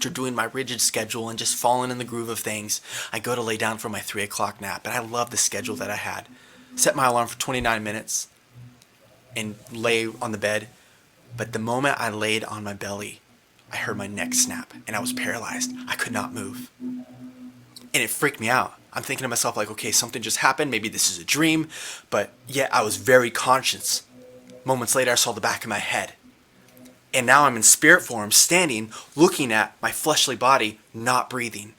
after doing my rigid schedule and just falling in the groove of things, I go to lay down for my 3 o'clock nap. And I love the schedule that I had. Set my alarm for 29 minutes and lay on the bed. But the moment I laid on my belly, I heard my neck snap and I was paralyzed. I could not move. And it freaked me out. I'm thinking to myself like, okay, something just happened. Maybe this is a dream. But yet I was very conscious. Moments later, I saw the back of my head. And now I'm in spirit form, standing, looking at my fleshly body, not breathing.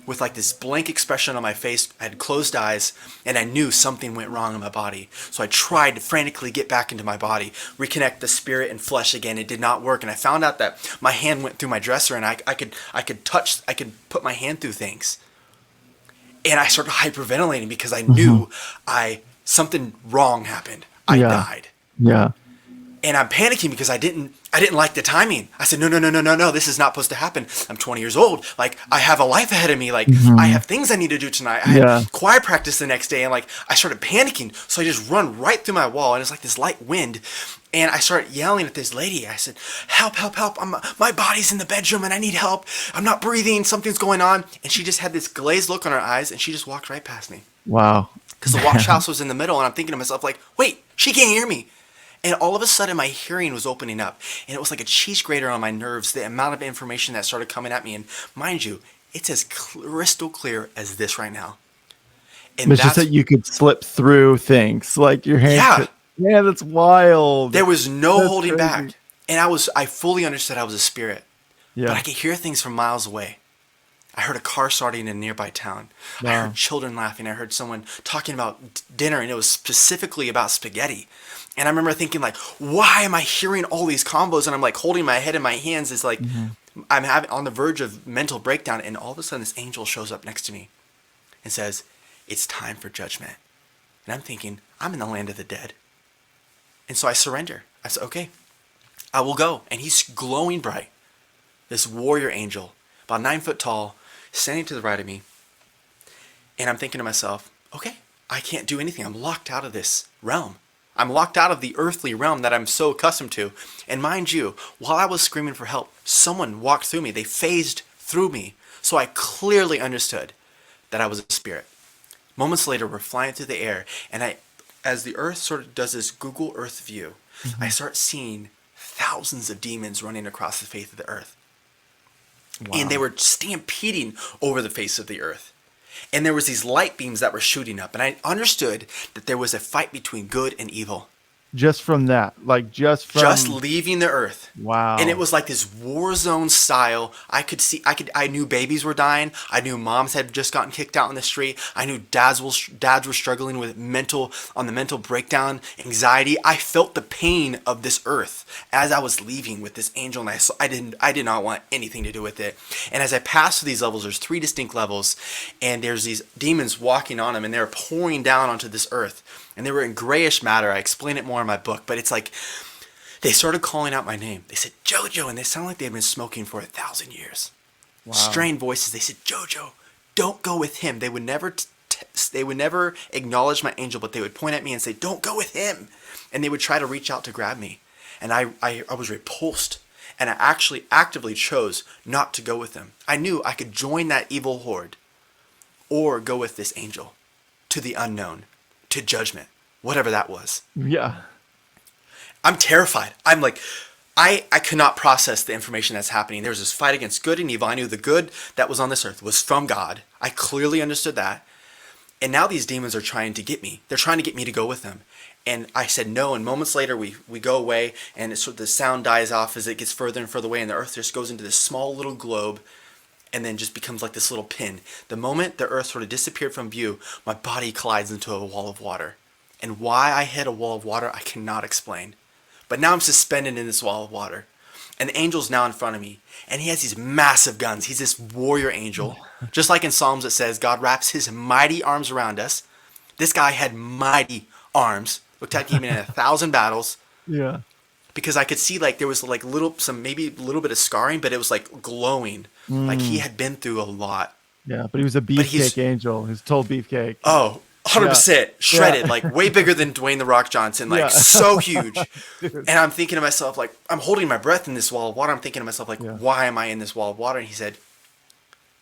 With like this blank expression on my face, I had closed eyes, and I knew something went wrong in my body. So I tried to frantically get back into my body, reconnect the spirit and flesh again. It did not work, and I found out that my hand went through my dresser, and I could put my hand through things. And I started hyperventilating because I knew something wrong happened. I died. Yeah. And I'm panicking because I didn't like the timing. I said, no, this is not supposed to happen. I'm 20 years old. Like, I have a life ahead of me. Like, I have things I need to do tonight. I had choir practice the next day. And like, I started panicking. So I just run right through my wall. And it's like this light wind. And I started yelling at this lady. I said, help. My body's in the bedroom and I need help. I'm not breathing. Something's going on. And she just had this glazed look on her eyes. And she just walked right past me. Wow. Because the wash house was in the middle. And I'm thinking to myself, like, wait, she can't hear me. And all of a sudden, my hearing was opening up. And it was like a cheese grater on my nerves, the amount of information that started coming at me. And mind you, it's as crystal clear as this right now. And it's just that you could slip through things. Like your hand. Yeah, that's wild. There was no holding back. And I fully understood I was a spirit. Yeah. But I could hear things from miles away. I heard a car starting in a nearby town. Wow. I heard children laughing. I heard someone talking about dinner, and it was specifically about spaghetti. And I remember thinking, like, why am I hearing all these combos? And I'm like holding my head in my hands. It's like I'm on the verge of mental breakdown. And all of a sudden, this angel shows up next to me and says, it's time for judgment. And I'm thinking, I'm in the land of the dead. And so I surrender. I said, okay, I will go. And he's glowing bright. This warrior angel, about 9 foot tall, standing to the right of me. And I'm thinking to myself, okay, I can't do anything. I'm locked out of this realm. I'm locked out of the earthly realm that I'm so accustomed to. And mind you, while I was screaming for help, someone walked through me. They phased through me. So I clearly understood that I was a spirit. Moments later, we're flying through the air. And as the earth sort of does this Google Earth view, I start seeing thousands of demons running across the face of the earth. Wow. And they were stampeding over the face of the earth. And there was these light beams that were shooting up. And I understood that there was a fight between good and evil. Just from that, like just leaving the earth. Wow. And it was like this war zone style. I knew babies were dying. I knew moms had just gotten kicked out on the street. I knew dads were struggling with mental breakdown, anxiety. I felt the pain of this earth as I was leaving with this angel, and I did not want anything to do with it. And as I passed through these levels, there's 3 distinct levels, and there's these demons walking on them, and they're pouring down onto this earth. And they were in grayish matter. I explain it more in my book, but it's like they started calling out my name. They said, Jojo, and they sound like they've been smoking for 1,000 years. Wow. Strained voices. They said, Jojo, don't go with him. They would never acknowledge my angel, but they would point at me and say, don't go with him. And they would try to reach out to grab me. And I was repulsed. And I actually actively chose not to go with them. I knew I could join that evil horde or go with this angel to the unknown. To judgment, whatever that was. Yeah. I'm terrified. I'm like, I could not process the information that's happening. There was this fight against good and evil. I knew the good that was on this earth was from God. I clearly understood that. And now these demons are trying to get me. They're trying to get me to go with them. And I said no, and moments later we go away, and the sound dies off as it gets further and further away, and the earth just goes into this small little globe, and then just becomes like this little pin. The moment the earth sort of disappeared from view, my body collides into a wall of water. And why I hit a wall of water, I cannot explain. But now I'm suspended in this wall of water. And the angel's now in front of me. And he has these massive guns. He's this warrior angel. Just like in Psalms it says, God wraps his mighty arms around us. This guy had mighty arms. Looked like even in 1,000 battles. Yeah. Because I could see like there was like maybe a little bit of scarring, but it was like glowing. Like he had been through a lot. Yeah, but he was a beefcake angel. He was total beefcake. Oh, 100% shredded, like way bigger than Dwayne The Rock Johnson, like so huge. And I'm thinking to myself, like, I'm holding my breath in this wall of water. I'm thinking to myself, like, why am I in this wall of water? And he said,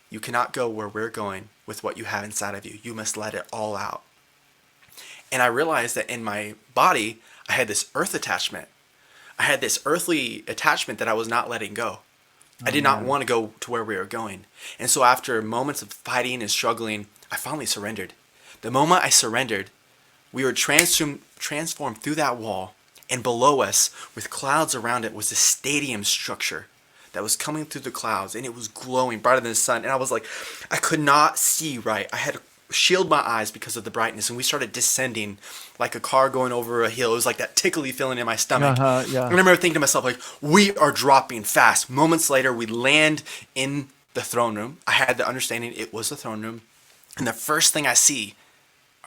you cannot go where we're going with what you have inside of you. You must let it all out. And I realized that in my body, I had this earth attachment. I had this earthly attachment that I was not letting go. I did not want to go to where we were going. And so after moments of fighting and struggling, I finally surrendered. The moment I surrendered, we were transformed through that wall, and below us, with clouds around it, was a stadium structure that was coming through the clouds, and it was glowing brighter than the sun. And I was like, I could not see right. I had to shield my eyes because of the brightness, and we started descending like a car going over a hill. It was like that tickly feeling in my stomach. I remember thinking to myself, like, we are dropping fast. Moments later, we land in the throne room. I had the understanding it was the throne room, and the first thing I see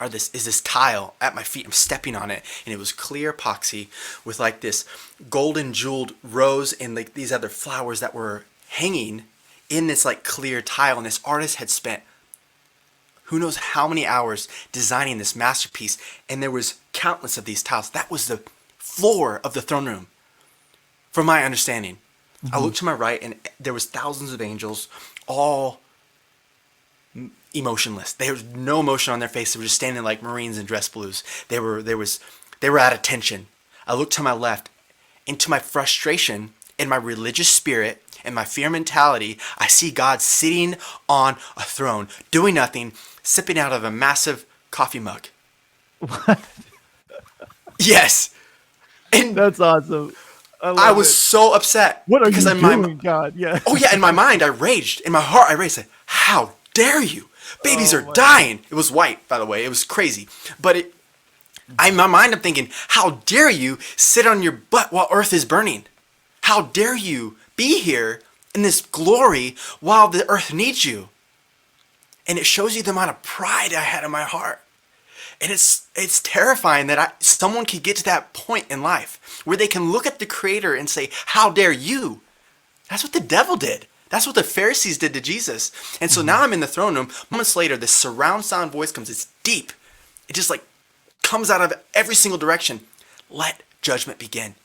is this tile at my feet. I'm stepping on it, and it was clear epoxy with like this golden jeweled rose and like these other flowers that were hanging in this like clear tile. And this artist had spent who knows how many hours designing this masterpiece, and there was countless of these tiles. That was the floor of the throne room, from my understanding. I looked to my right, and there was thousands of angels, all emotionless. There was no emotion on their face. They were just standing like Marines in dress blues. They were at attention. I looked to my left. Into my frustration and my religious spirit and my fear mentality, I see God sitting on a throne, doing nothing, sipping out of a massive coffee mug. What? Yes. And that's awesome. I was so upset. What are you doing, God? Yeah. Oh yeah, in my mind I raged. In my heart I raged. I said, how dare you? Babies are dying. God. It was white, by the way. It was crazy. But in my mind, I'm thinking, how dare you sit on your butt while earth is burning? How dare you be here in this glory while the earth needs you? And it shows you the amount of pride I had in my heart. And it's terrifying that someone can get to that point in life where they can look at the Creator and say, how dare you? That's what the devil did. That's what the Pharisees did to Jesus. And so now I'm in the throne room. Moments later, this surround sound voice comes. It's deep. It just like comes out of every single direction. Let judgment begin.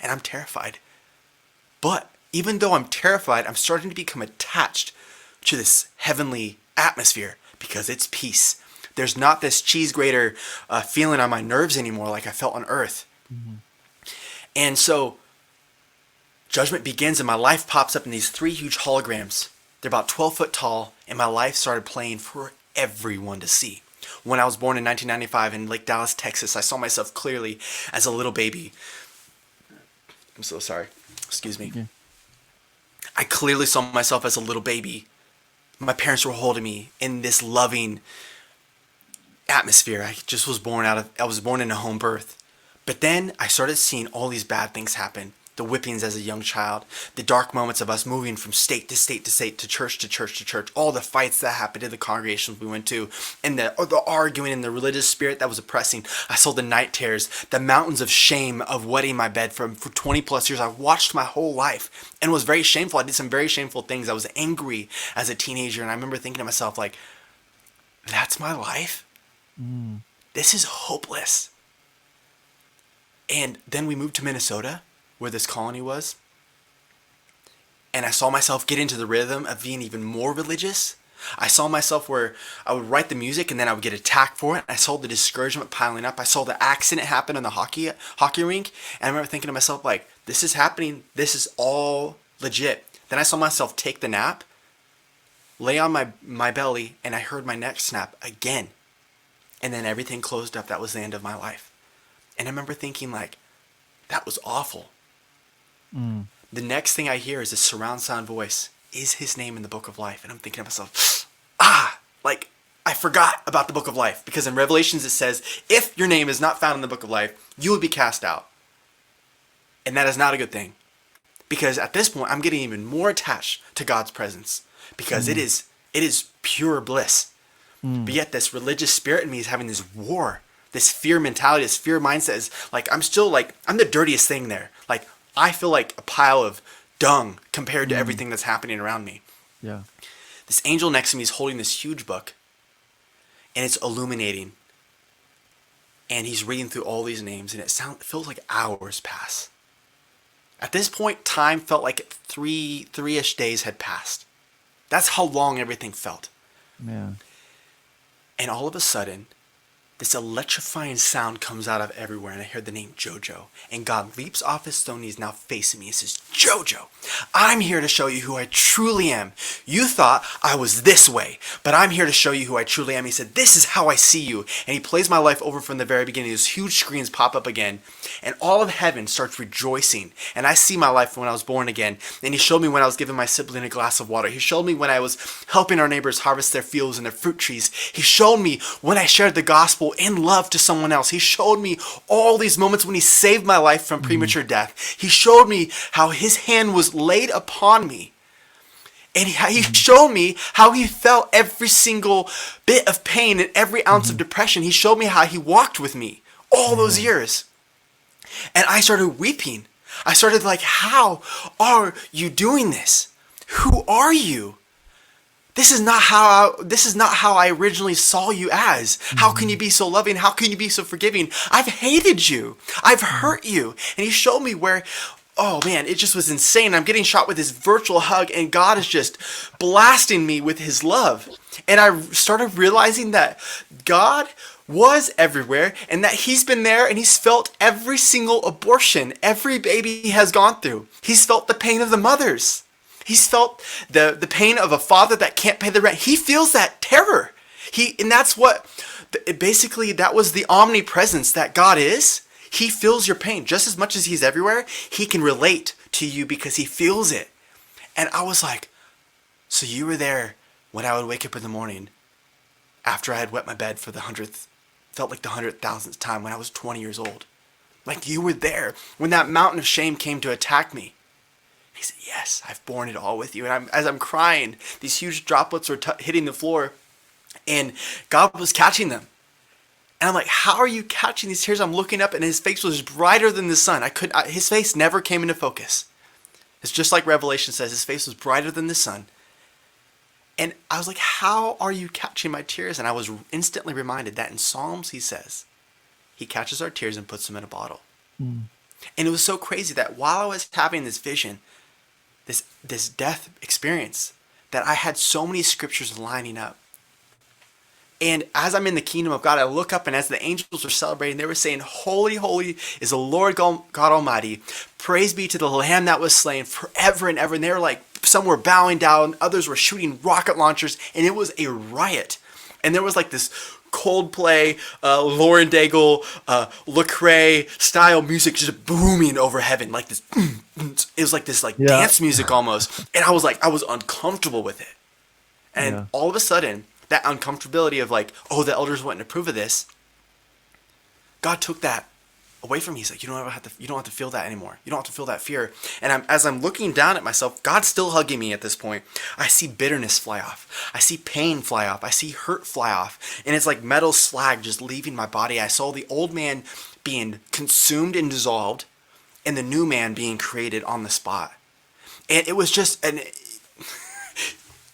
And I'm terrified. But even though I'm terrified, I'm starting to become attached to this heavenly atmosphere because it's peace. There's not this cheese grater feeling on my nerves anymore like I felt on earth. And so judgment begins, and my life pops up in these 3 huge holograms. They're about 12 foot tall, and my life started playing for everyone to see. When I was born in 1995 in Lake Dallas, Texas, I saw myself clearly as a little baby. I'm so sorry. Excuse me. I clearly saw myself as a little baby. My parents were holding me in this loving atmosphere. I was born in a home birth. But then I started seeing all these bad things happen. The whippings as a young child, the dark moments of us moving from state to state to state, to church to church to church, all the fights that happened in the congregations we went to, and the arguing and the religious spirit that was oppressing. I saw the night terrors, the mountains of shame of wetting my bed for 20 plus years. I watched my whole life and was very shameful. I did some very shameful things. I was angry as a teenager, and I remember thinking to myself, like, that's my life? This is hopeless. And then we moved to Minnesota, where this colony was, and I saw myself get into the rhythm of being even more religious. I saw myself where I would write the music and then I would get attacked for it. I saw the discouragement piling up. I saw the accident happen in the hockey rink, and I remember thinking to myself, like, this is happening. This is all legit. Then I saw myself take the nap, lay on my belly, and I heard my neck snap again. And then everything closed up. That was the end of my life. And I remember thinking, like, that was awful. The next thing I hear is a surround sound voice. Is his name in the book of life? And I'm thinking to myself, like, I forgot about the book of life. Because in Revelations it says, if your name is not found in the book of life, you will be cast out. And that is not a good thing. Because at this point, I'm getting even more attached to God's presence. Because it is pure bliss. But yet this religious spirit in me is having this war. This fear mentality, this fear mindset is like, I'm the dirtiest thing there. Like, I feel like a pile of dung compared to everything that's happening around me. Yeah. This angel next to me is holding this huge book, and it's illuminating. and he's reading through all these names, and it feels like hours pass. At this point, time felt like three-ish days had passed. That's how long everything felt. Yeah. And all of a sudden, this electrifying sound comes out of everywhere, and I heard the name JoJo. And God leaps off his throne, he's now facing me, and says, JoJo, I'm here to show you who I truly am. You thought I was this way, but I'm here to show you who I truly am. He said, this is how I see you. And he plays my life over from the very beginning. These huge screens pop up again, and all of heaven starts rejoicing. And I see my life when I was born again. And he showed me when I was giving my sibling a glass of water. He showed me when I was helping our neighbors harvest their fields and their fruit trees. He showed me when I shared the gospel in love to someone else. He showed me all these moments when he saved my life from premature death. He showed me how his hand was laid upon me. And he showed me how he felt every single bit of pain and every ounce of depression. He showed me how he walked with me all those years. And I started weeping. I started like, how are you doing this? Who are you? This is not how I originally saw you as. How can you be so loving? How can you be so forgiving? I've hated you. I've hurt you. And he showed me where, oh man, it just was insane. I'm getting shot with this virtual hug, and God is just blasting me with his love. And I started realizing that God was everywhere, and that he's been there, and he's felt every single abortion every baby has gone through. He's felt the pain of the mothers. He's felt the pain of a father that can't pay the rent. He feels that terror. And that's what, basically, that was the omnipresence that God is. He feels your pain just as much as he's everywhere. He can relate to you because he feels it. And I was like, so you were there when I would wake up in the morning after I had wet my bed for the 100,000th time when I was 20 years old. Like you were there when that mountain of shame came to attack me. He said, yes, I've borne it all with you. And as I'm crying, these huge droplets were hitting the floor, and God was catching them. And I'm like, how are you catching these tears? I'm looking up, and his face was brighter than the sun. His face never came into focus. It's just like Revelation says, his face was brighter than the sun. And I was like, how are you catching my tears? And I was instantly reminded that in Psalms, he says, he catches our tears and puts them in a bottle. And it was so crazy that while I was having this vision, this death experience, that I had so many scriptures lining up. And as I'm in the kingdom of God, I look up, and as the angels were celebrating, they were saying, holy, holy is the Lord God Almighty. Praise be to the Lamb that was slain forever and ever. And they were like, some were bowing down, others were shooting rocket launchers, and it was a riot. And there was like this Coldplay, Lauren Daigle, Lecrae style music just booming over heaven, like this. It was like this dance music almost, and I was uncomfortable with it. And all of a sudden, that uncomfortability of like, oh, the elders wouldn't approve of this. God took that away from me. He's like, you don't have to feel that anymore. You don't have to feel that fear. And as I'm looking down at myself, God's still hugging me at this point. I see bitterness fly off. I see pain fly off. I see hurt fly off. And it's like metal slag just leaving my body. I saw the old man being consumed and dissolved, and the new man being created on the spot. And it was just,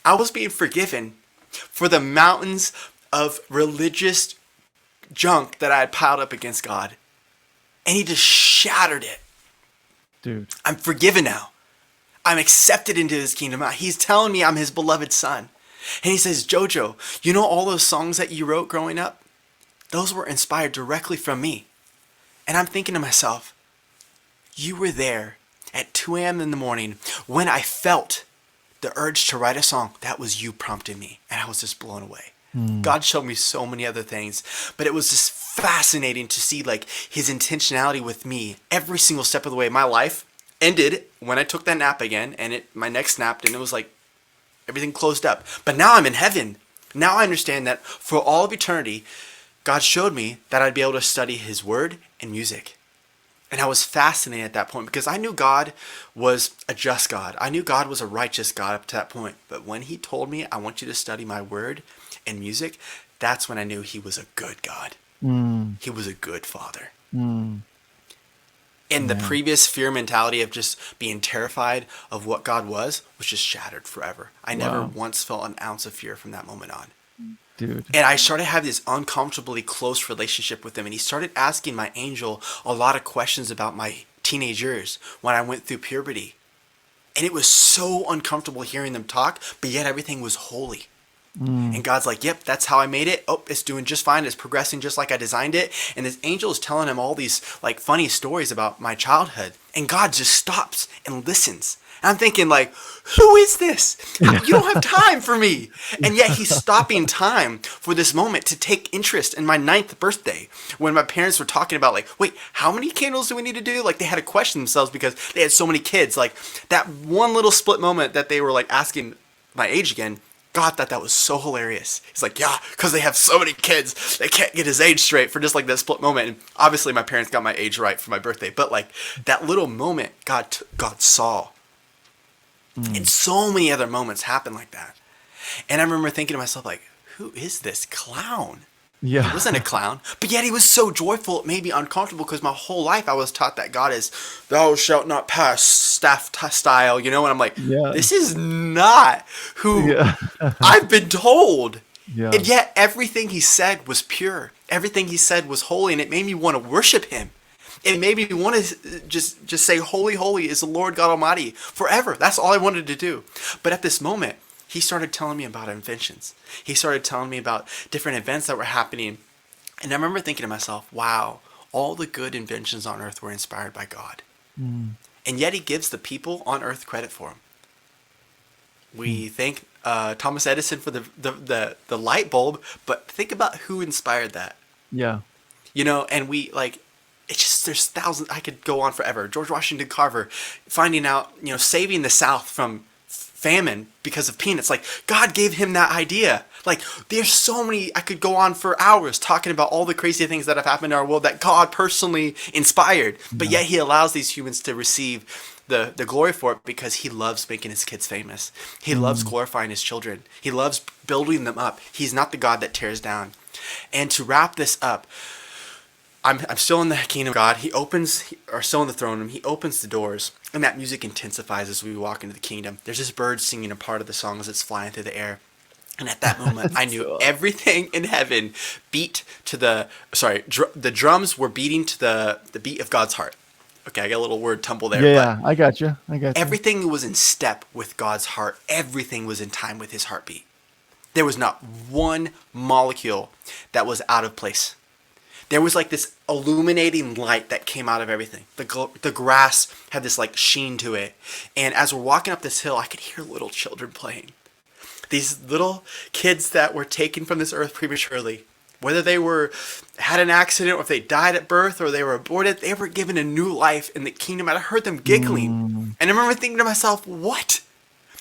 I was being forgiven for the mountains of religious junk that I had piled up against God. And he just shattered it. Dude. I'm forgiven now. I'm accepted into his kingdom. He's telling me I'm his beloved son. And he says, Jojo, you know all those songs that you wrote growing up? Those were inspired directly from me. And I'm thinking to myself, you were there at 2 a.m. in the morning when I felt the urge to write a song. That was you prompting me. And I was just blown away. God showed me so many other things, but it was just fascinating to see like his intentionality with me every single step of the way. My life ended when I took that nap again, and my neck snapped, and it was like everything closed up. But now I'm in heaven. Now I understand that for all of eternity, God showed me that I'd be able to study his word and music. And I was fascinated at that point because I knew God was a just God. I knew God was a righteous God up to that point. But when he told me, I want you to study my word and music, that's when I knew he was a good God. He was a good father. And the previous fear mentality of just being terrified of what God was just shattered forever. I never once felt an ounce of fear from that moment on. dude. And I started having this uncomfortably close relationship with him. And he started asking my angel a lot of questions about my teenage years when I went through puberty. And it was so uncomfortable hearing them talk, but yet everything was holy. And God's like, yep, that's how I made it. Oh, it's doing just fine. It's progressing just like I designed it. And this angel is telling him all these like funny stories about my childhood. And God just stops and listens. And I'm thinking like, who is this? You don't have time for me. And yet he's stopping time for this moment to take interest in my 9th birthday when my parents were talking about like, wait, how many candles do we need to do? Like they had to question themselves because they had so many kids. Like that one little split moment that they were like asking my age again, God thought that was so hilarious. He's like, yeah, because they have so many kids, they can't get his age straight for just like that split moment. And obviously my parents got my age right for my birthday, but like that little moment God saw. And so many other moments happened like that. And I remember thinking to myself like, who is this clown? Yeah. He wasn't a clown, but yet he was so joyful it made me uncomfortable because my whole life I was taught that God is thou shalt not pass staff style, you know, and I'm like, this is not who I've been told. And yet everything he said was pure. Everything he said was holy, and it made me want to worship him. It made me want to just say, holy, holy is the Lord God Almighty forever. That's all I wanted to do. But at this moment, he started telling me about inventions. He started telling me about different events that were happening. And I remember thinking to myself, wow, all the good inventions on earth were inspired by God. And yet he gives the people on earth credit for them. We thank Thomas Edison for the light bulb, but think about who inspired that. Yeah. You know, and we like, it's just, there's thousands, I could go on forever. George Washington Carver finding out, you know, saving the South from famine because of peanuts. Like God gave him that idea. Like there's so many, I could go on for hours talking about all the crazy things that have happened in our world that God personally inspired, but yet he allows these humans to receive the glory for it because he loves making his kids famous. He loves glorifying his children. He loves building them up. He's not the God that tears down. And to wrap this up, I'm still in the kingdom of God. He still in the throne room. He opens the doors, and that music intensifies as we walk into the kingdom. There's this bird singing a part of the song as it's flying through the air. And at that moment, I knew everything in heaven beat to the drums were beating to the beat of God's heart. Okay, I got a little word tumble there. Yeah, I got you. Everything was in step with God's heart. Everything was in time with his heartbeat. There was not one molecule that was out of place. There was like this illuminating light that came out of everything. The grass had this like sheen to it. And as we're walking up this hill, I could hear little children playing. These little kids that were taken from this earth prematurely, whether they had an accident or if they died at birth or they were aborted, they were given a new life in the kingdom. And I heard them giggling. And I remember thinking to myself, what?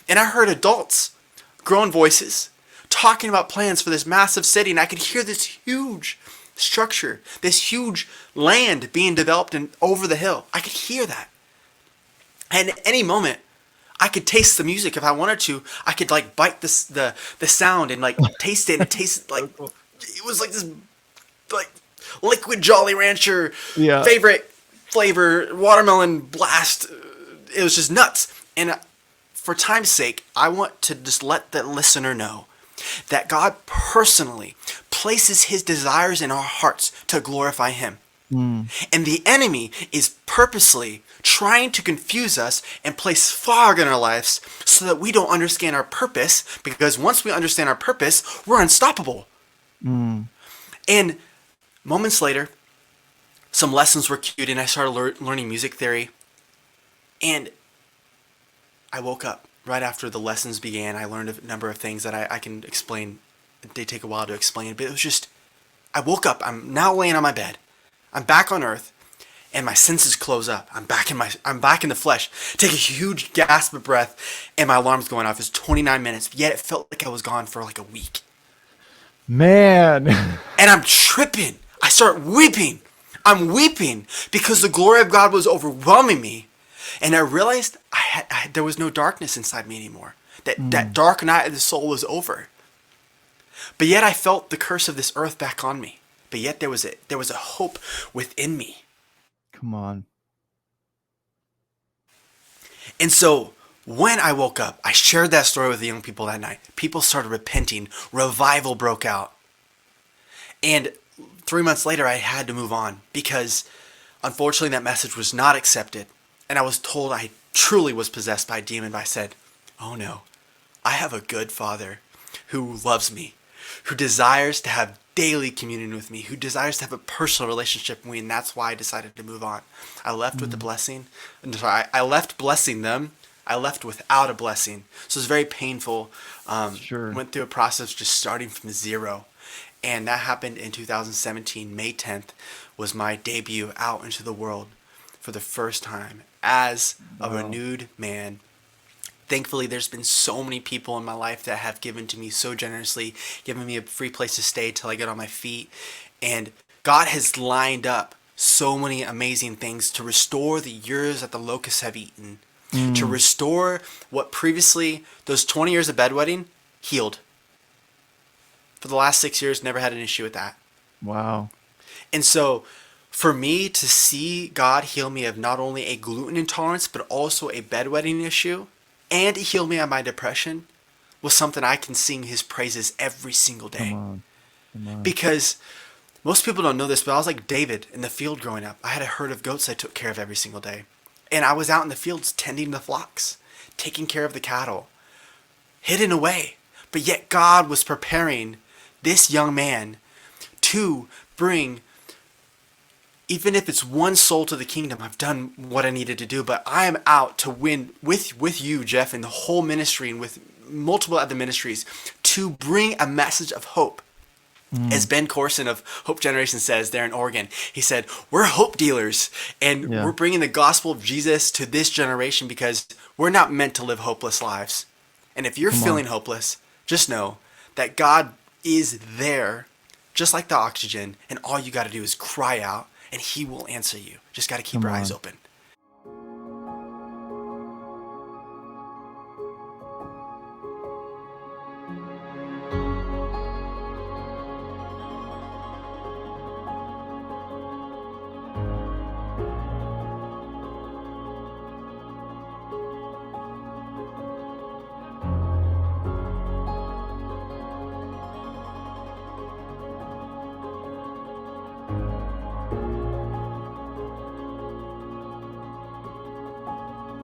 And I heard adults, grown voices, talking about plans for this massive city. And I could hear this huge structure, this huge land being developed over the hill. I could hear that. And at any moment, I could taste the music if I wanted to. I could like bite the sound and like taste it, and it tasted like it was like this like liquid Jolly Rancher favorite flavor watermelon blast. It was just nuts. And for time's sake, I want to just let the listener know that God personally places his desires in our hearts to glorify him. And the enemy is purposely trying to confuse us and place fog in our lives so that we don't understand our purpose, because once we understand our purpose, we're unstoppable. And moments later, some lessons were cued and I started learning music theory. And I woke up right after the lessons began. I learned a number of things that I can explain. They take a while to explain, but it was just, I woke up. I'm now laying on my bed. I'm back on earth, and my senses close up. I'm back in the flesh. Take a huge gasp of breath, and my alarm's going off. It's 29 minutes, yet it felt like I was gone for like a week. Man. And I'm tripping. I start weeping. I'm weeping because the glory of God was overwhelming me. And I realized there was no darkness inside me anymore. That dark night of the soul was over. But yet I felt the curse of this earth back on me. But yet there was a hope within me. Come on. And so When I woke up, I shared that story with the young people that night. People started repenting. Revival broke out. And 3 months later, I had to move on because unfortunately that message was not accepted. And I was told I truly was possessed by a demon. But I said, oh no, I have a good Father who loves me, who desires to have daily communion with me, who desires to have a personal relationship with me. And that's why I decided to move on. I left with the blessing. I left blessing them. I left without a blessing. So it was very painful. Sure. Went through a process just starting from zero. And that happened in 2017. May 10th was my debut out into the world for the first time as a renewed man. Thankfully, there's been so many people in my life that have given to me so generously, given me a free place to stay till I get on my feet. And God has lined up so many amazing things to restore the years that the locusts have eaten, to restore what previously, those 20 years of bedwetting, healed. For the last 6 years, never had an issue with that. Wow. And so for me to see God heal me of not only a gluten intolerance, but also a bedwetting issue, and heal me of my depression, was something I can sing his praises every single day. Come on. Because most people don't know this, but I was like David in the field growing up. I had a herd of goats I took care of every single day. And I was out in the fields tending the flocks, taking care of the cattle, hidden away. But yet God was preparing this young man to bring, even if it's one soul to the kingdom. I've done what I needed to do, but I am out to win with you, Jeff, and the whole ministry, and with multiple other ministries, to bring a message of hope. As Ben Corson of Hope Generation says there in Oregon, he said, we're hope dealers, and we're bringing the gospel of Jesus to this generation because we're not meant to live hopeless lives. And if you're feeling hopeless, just know that God is there, just like the oxygen, and all you got to do is cry out, and he will answer you. Just got to keep your eyes open.